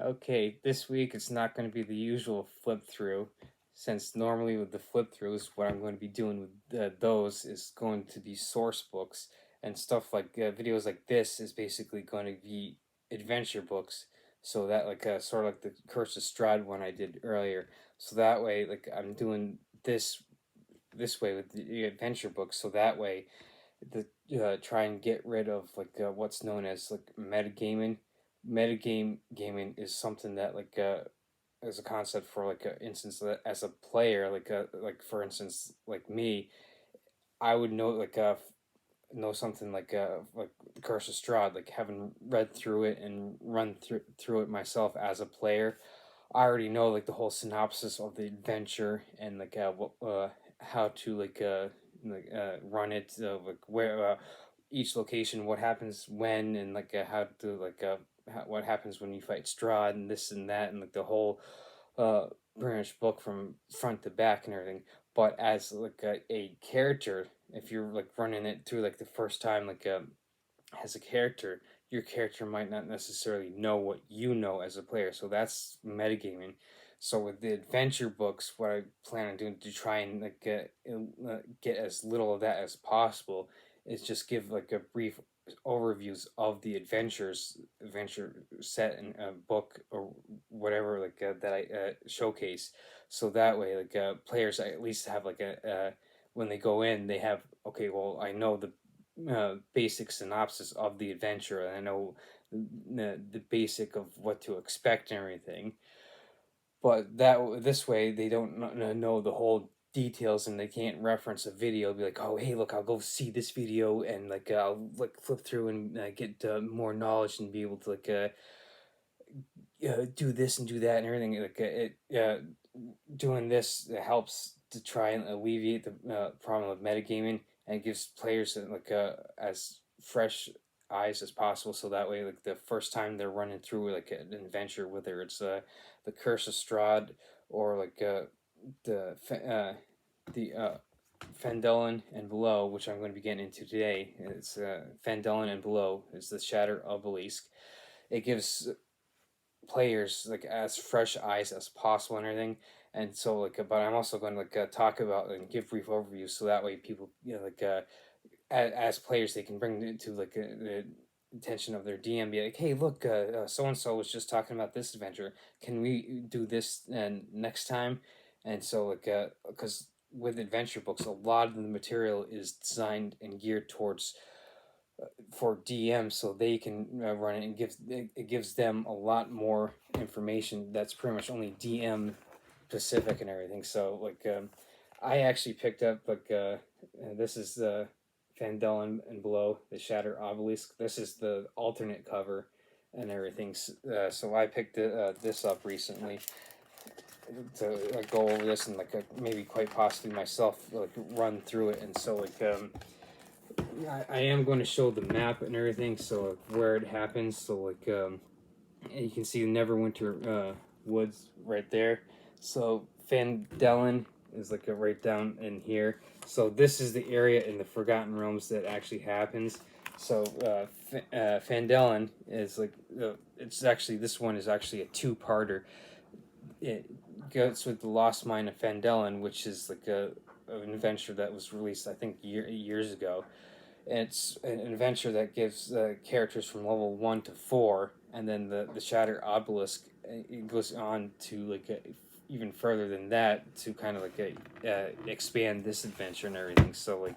Okay, this week it's not going to be the usual flip through, since normally with the flip throughs, what I'm going to be doing with those is going to be source books and stuff like videos like this is basically going to be adventure books. So that sort of like the Curse of Strahd one I did earlier. So that way, like I'm doing this way with the adventure books. So that way, the try and get rid of what's known as like metagaming. Gaming is something that as a concept for like a instance that as a player like for instance like me, I would know know something like the Curse of Strahd, like having read through it and run through it myself as a player. I already know like the whole synopsis of the adventure and how to run it, like where each location, what happens when, and how to what happens when you fight Strahd and this and that, and like the whole uh British book from front to back and everything. But as a character, if you're like running it through like the first time, as a character, your character might not necessarily know what you know as a player. So that's metagaming. So with the adventure books, what I plan on doing to try and get as little of that as possible is just give like a brief overviews of the adventure set in a book or whatever that I showcase. So that way, players at least have when they go in, they have, okay, well, I know the basic synopsis of the adventure, and I know the basic of what to expect and everything. But this way, they don't know the whole details, and they can't reference a video. Be like, oh, hey, look, I'll go see this video, and I'll like flip through and get more knowledge and be able to do this and do that and everything. Doing this helps to try and alleviate the problem of metagaming, and it gives players as fresh eyes as possible. So that way, like the first time they're running through like an adventure, whether it's the Curse of Strahd or the the Phandelver and Below, which I'm going to be getting into today. It's Phandelver and Below is the Shatter Obelisk. It gives players like as fresh eyes as possible and everything. And so but I'm also going to talk about and give brief overviews, so that way people as players they can bring it to the attention of their DM, be like, hey, look, so and so was just talking about this adventure, can we do this and next time? And so because with adventure books, a lot of the material is designed and geared towards for DM, so they can run it, and it gives them a lot more information that's pretty much only DM specific and everything. So I actually picked up this is the Phandelver and Below the Shatter Obelisk. This is the alternate cover and everything. So I picked this up recently to go over this and maybe quite possibly myself run through it. And so I am going to show the map and everything, so where it happens. So you can see the Neverwinter woods right there. So Phandelver is right down in here. So this is the area in the Forgotten Realms that actually happens. So Phandelver is it's actually, this one is actually a two-parter. It goes with the Lost Mine of Phandelver, which is an adventure that was released I think years ago. It's an adventure that gives characters from level 1 to 4, and then the Shatter Obelisk, it goes on to even further than that to kind of expand this adventure and everything. So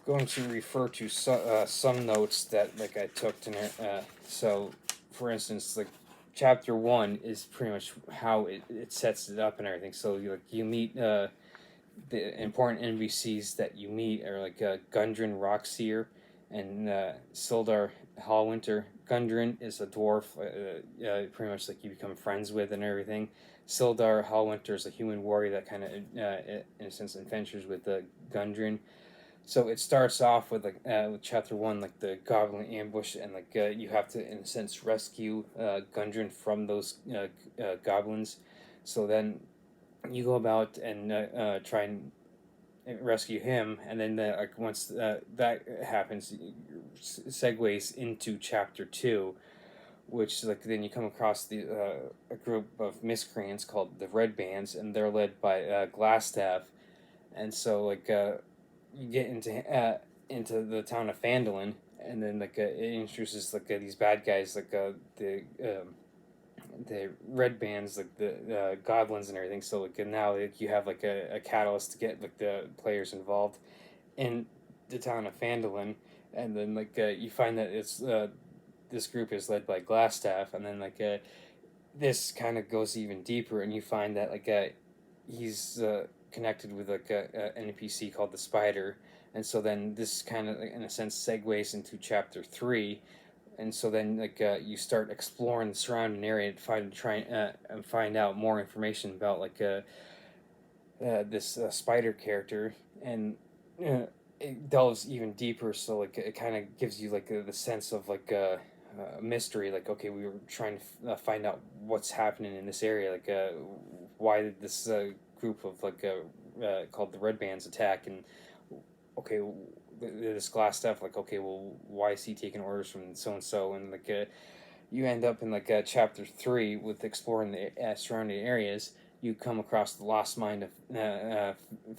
going to refer to some notes that I took to so for instance chapter 1 is pretty much how it sets it up and everything. So you meet the important NPCs that you meet are Gundren Rockseer and Sildar Hallwinter. Gundren is a dwarf, pretty much you become friends with and everything. Sildar Hallwinter is a human warrior that kind of, in a sense, adventures with Gundren. So it starts off with chapter 1, the goblin ambush, and you have to, in a sense, rescue Gundren from those goblins. So then you go about and try and rescue him, and then once that happens, segues into chapter 2, which like then you come across a group of miscreants called the Red Bands, and they're led by Glassstaff, and so you get into the town of Phandelver, and then it introduces these bad guys the red bands like the goblins and everything. So now you have a catalyst to get the players involved in the town of Phandelver, and then you find that it's this group is led by Glassstaff, and then this kind of goes even deeper, and you find that he's connected with an NPC called the Spider, and so then this kind of in a sense segues into chapter 3, and so then you start exploring the surrounding area to and find out more information about this Spider character, and it delves even deeper. So it kind of gives you the sense of mystery. Like, okay, we were trying to find out what's happening in this area. Why did this group of called the Red Bands attack? And okay, this glass stuff. Like, okay, well, why is he taking orders from so and so? And you end up in chapter 3 with exploring the surrounding areas. You come across the lost mine of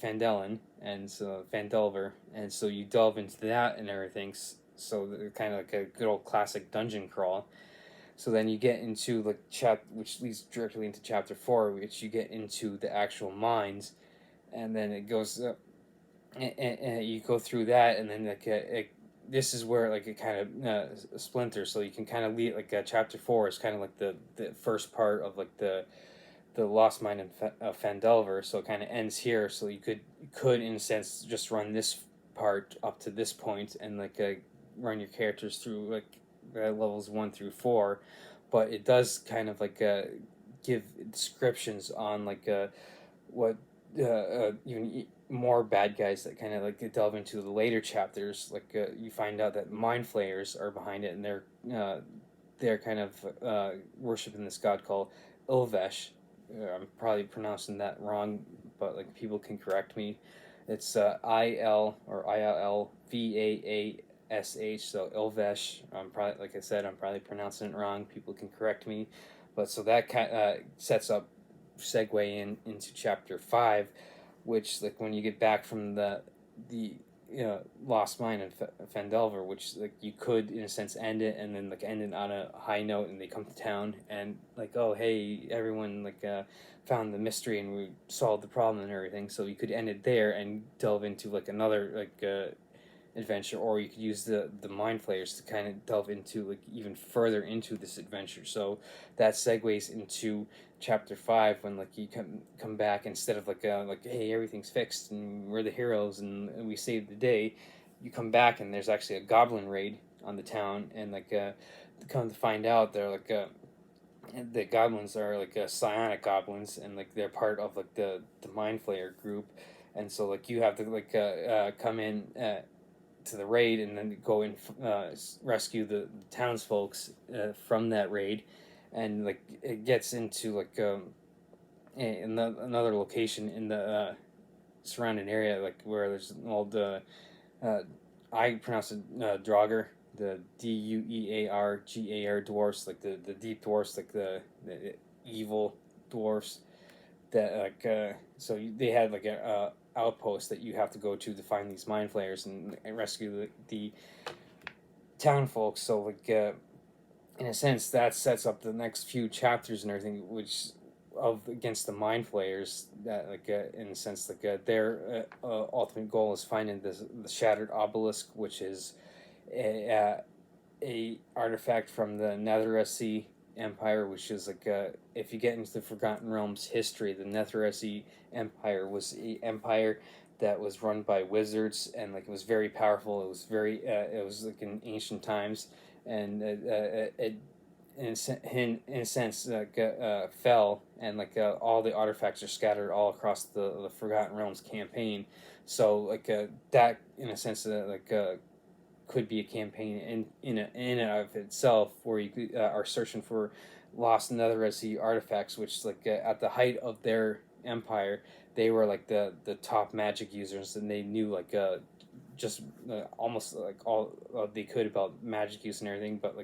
Phandelver, and so Phandelver, and so you delve into that and everything. So kind of like a good old classic dungeon crawl. So then you get into which leads directly into chapter 4, which you get into the actual mines, and then it goes and you go through that, and then this is where it kind of splinters. So you can kind of lead chapter 4 is kind of the first part of the Lost Mine of Phandelver, so it kind of ends here. So you could in a sense just run this part up to this point and run your characters through levels 1 through 4, but it does kind of give descriptions on what even more bad guys that kind of delve into the later chapters. You find out that mind flayers are behind it, and they're kind of worshiping this god called Ilvesh. I'm probably pronouncing that wrong, but people can correct me. It's Ilvash, so Ilvesh. I'm probably, like I said, I'm probably pronouncing it wrong. People can correct me, but so that kind sets up segue into chapter 5, which when you get back from the Lost Mine of Phandelver, which you could in a sense end it, and then end it on a high note, and they come to town and oh hey, everyone found the mystery and we solved the problem and everything. So you could end it there and delve into another adventure, or you could use the mind flayers to kind of delve into even further into this adventure. So that segues into chapter 5, when you come back, instead of hey, everything's fixed and we're the heroes and we saved the day. You come back and there's actually a goblin raid on the town, and come to find out they're the goblins are psionic goblins, and they're part of the mind flayer group. And so you have to come in to the raid, and then go and rescue the townsfolks from that raid. And it gets into another location in the surrounding area, where there's an old I pronounce it Draugr, the Dueargar dwarfs, the deep dwarfs, the evil dwarfs that so they had a outpost that you have to go to find these mind flayers and rescue the town folks. So in a sense, that sets up the next few chapters and everything, which of against the mind flayers. That in a sense their ultimate goal is finding the shattered obelisk, which is a artifact from the Netheresi Empire, which is if you get into the Forgotten Realms history, the Netheresi Empire was a empire that was run by wizards, and it was very powerful. It was very it was in ancient times, and it in a sense fell, and all the artifacts are scattered all across the Forgotten Realms campaign. So that in a sense could be a campaign in and of itself, where you are searching for lost Netheresi artifacts, which at the height of their empire, they were the top magic users, and they knew just almost all they could about magic use and everything. But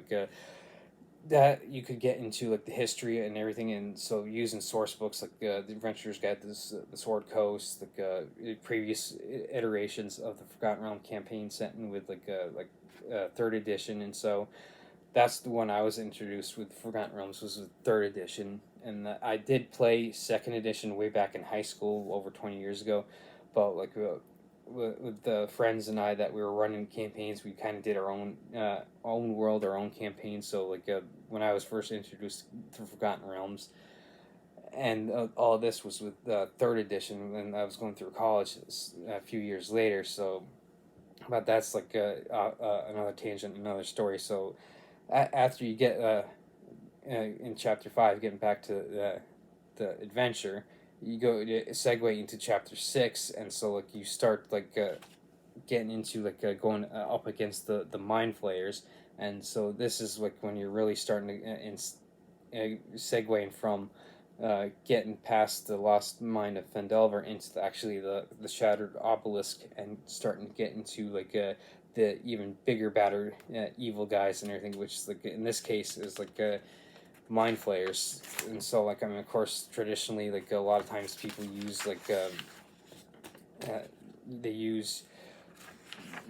that you could get into like the history and everything, and so using source books like the Adventurer's Guide, the Sword Coast, like previous iterations of the Forgotten Realm campaign set in with third edition, and so that's the one I was introduced with Forgotten Realms was the third edition, and I did play second edition way back in high school over 20 years ago, but with the friends and I that we were running campaigns, we kind of did our own world, our own campaign. So when I was first introduced to Forgotten Realms, and all this was with third edition when I was going through college a few years later. So, but that's another tangent, another story. So after you get in chapter 5, getting back to the adventure, you go to segue into chapter 6, and so you start getting into going up against the mind flayers, and so this is when you're really starting to segueing from getting past the lost mind of Phandelver into actually the shattered obelisk, and starting to get into the even bigger battered evil guys and everything, which in this case is mind flayers. And so I mean, of course, traditionally a lot of times people use they use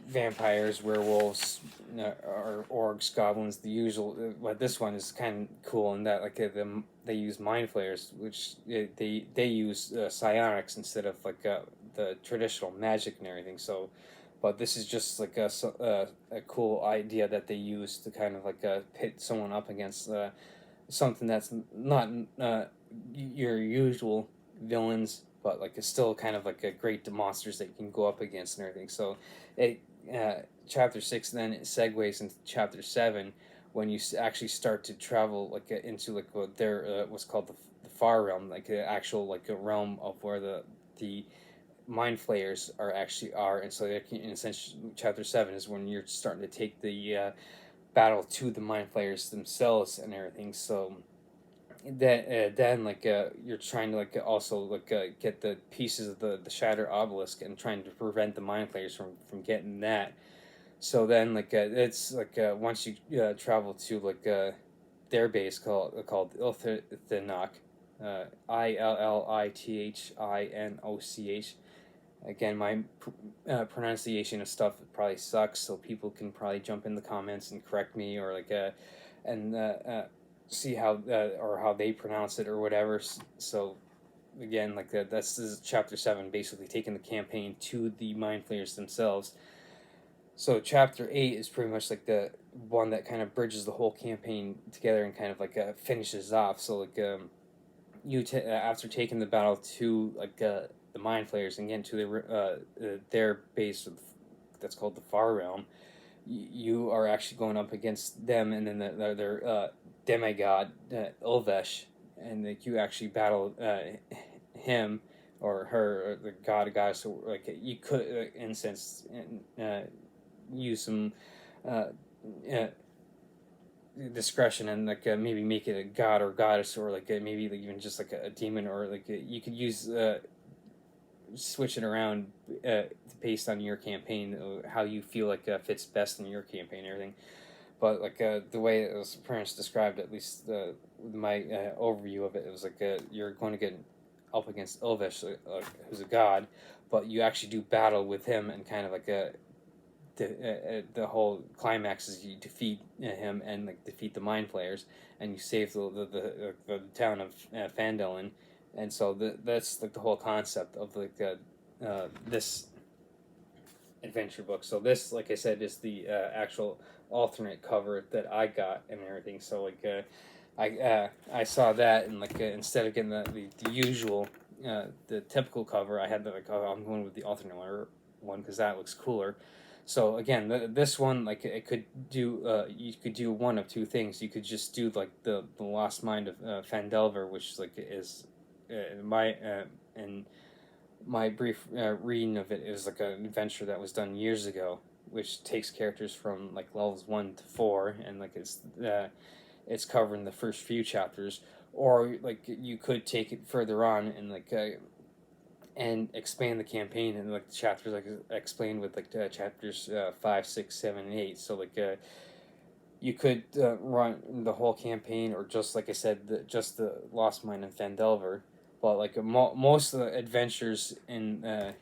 vampires, werewolves, or orcs, goblins, the usual. But this one is kind of cool in that they use mind flayers, which they use psionics instead of the traditional magic and everything. So, but this is just a cool idea that they use to kind of pit someone up against something that's not your usual villains, but it's still kind of a great monsters that you can go up against and everything. So, it chapter 6 then it segues into chapter 7 when you actually start to travel into what's called the far realm, the actual a realm of where the mind flayers are, and so in a sense chapter 7 is when you're starting to take the battle to the mind flayers themselves and everything. So then you're trying to also get the pieces of the shattered obelisk and trying to prevent the mind flayers from getting that. So then it's once you travel to their base called Ilthinoch, Illithinoch. Again, my pronunciation of stuff probably sucks, so people can probably jump in the comments and correct me, or and see how or how they pronounce it or whatever. So again, this is chapter 7, basically taking the campaign to the mind flayers themselves. So chapter 8 is pretty much the one that kind of bridges the whole campaign together and kind of finishes off. So after taking the battle to the mind flayers and getting to their base that's called the Far Realm, you are actually going up against them, and then their demigod Ulvesh, and you actually battle him or her, or the god or goddess. So you could, in a sense, use some uh, uh, discretion and maybe make it a god or goddess, or maybe even just a demon, or you could use switch it around based on your campaign, how you feel fits best in your campaign and everything. But the way it was pretty much described, at least with my overview of it, it was you're going to get up against Ilvesh, who's a god, but you actually do battle with him, and kind of the whole climax is you defeat him and defeat the mind flayers, and you save the town of Phandelver. And so that's the whole concept of this adventure book. So this, like I said, is the actual alternate cover that I got and everything. So I saw that, and instead of getting the usual the typical cover, I had I'm going with the alternate one because that looks cooler. So again, this one, it could do you could do one of two things. You could just do the Lost Mind of Phandelver, which is in my brief reading of it, is an adventure that was done years ago, which takes characters from levels 1 to 4, and it's covering the first few chapters. Or you could take it further on and expand the campaign, and the chapters explained with chapters 5, 6, 7, and 8. So You could run the whole campaign, or just like I said, just the Lost Mine and Phandelver. But like most of the adventures in the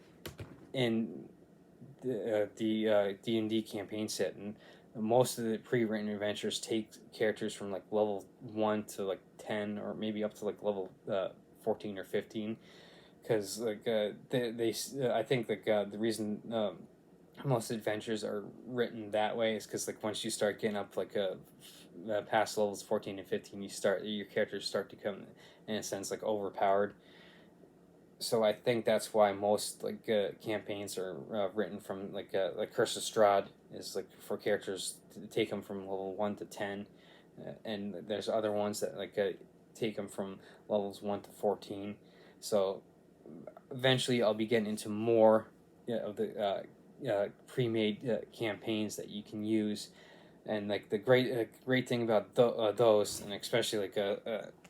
D&D campaign set, and most of the pre-written adventures take characters from like level 1 to like 10, or maybe up to like level 14 or 15, because like I think like the reason most adventures are written that way is because like once you start getting up like past levels 14 and 15, your characters start to come in a sense like overpowered. So I think that's why most like campaigns are written from like Curse of Strahd is like for characters to take them from level 1 to 10, and there's other ones that take them from levels 1 to 14. So eventually I'll be getting into more of the pre-made campaigns that you can use, and like the great thing about those, and especially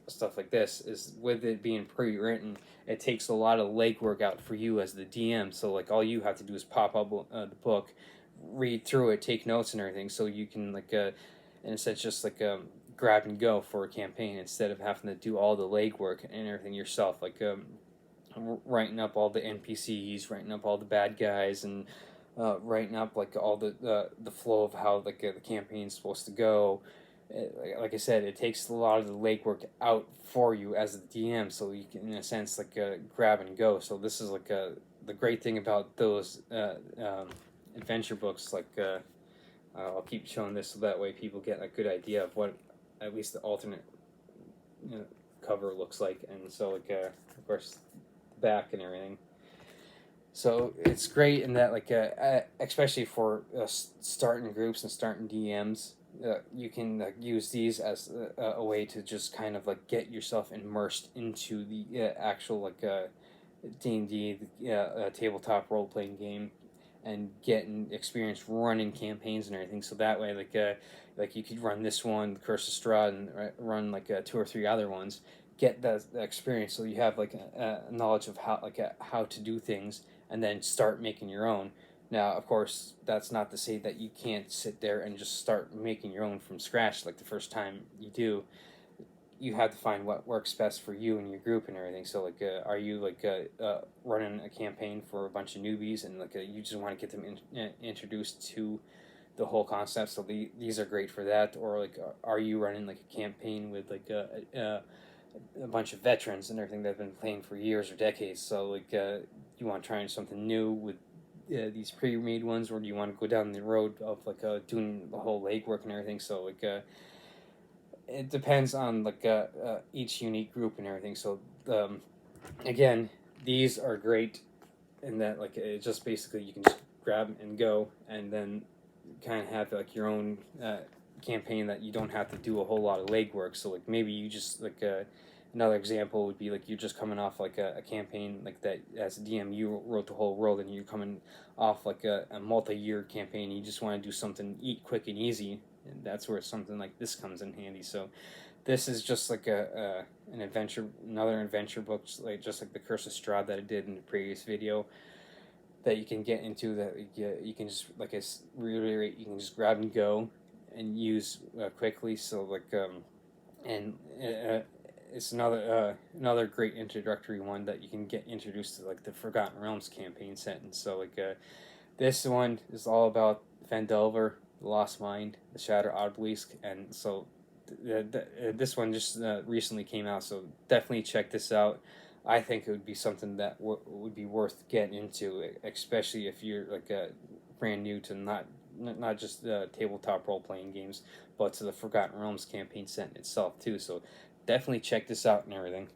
stuff like this, is with it being pre-written, it takes a lot of legwork out for you as the DM. So like all you have to do is pop up the book, read through it, take notes and everything, so you can in a sense just grab and go for a campaign instead of having to do all the legwork and everything yourself, writing up all the NPCs, writing up all the bad guys, and writing up like all the flow of how the campaign's supposed to go. Like I said, it takes a lot of the legwork out for you as the DM, so you can, in a sense, grab and go. So this is the great thing about those adventure books. I'll keep showing this so that way people get a good idea of what at least the alternate cover looks like, and so of course back and everything. So it's great in that especially for starting groups and starting DMs, you can use these as a way to just kind of get yourself immersed into the actual D&D tabletop role playing game, and get an experience running campaigns and everything. So that way you could run this one, Curse of Strahd, and run two or three other ones. Get that experience, so you have a knowledge of how to do things, and then start making your own. Now, of course, that's not to say that you can't sit there and just start making your own from scratch like the first time you do. You have to find what works best for you and your group and everything. So are you running a campaign for a bunch of newbies, and you just want to get them introduced to the whole concept? So these are great for that. Or are you running a campaign with a bunch of veterans and everything that have been playing for years or decades? So you want to try something new with these pre-made ones, or do you want to go down the road of doing the whole legwork and everything? So it depends on each unique group and everything. So again, these are great in that it just basically you can just grab and go, and then kind of have your own campaign that you don't have to do a whole lot of legwork. So maybe you just another example would be you're just coming off a campaign that as a DM you wrote the whole world, and you're coming off a multi-year campaign. You just want to do something quick and easy, and that's where something like this comes in handy. So this is just another adventure book, just like the Curse of Strahd that I did in the previous video, that you can get into, that you can just I reiterate, you can just grab and go and use quickly. So and it's another great introductory one that you can get introduced to the Forgotten Realms campaign set. And so this one is all about Phandelver, the Lost Mine, the Shattered Obelisk, and so this one just recently came out. So definitely check this out. I think it would be something that would be worth getting into, especially if you're brand new to not just tabletop role playing games, but to the Forgotten Realms campaign set itself too. So definitely check this out and everything.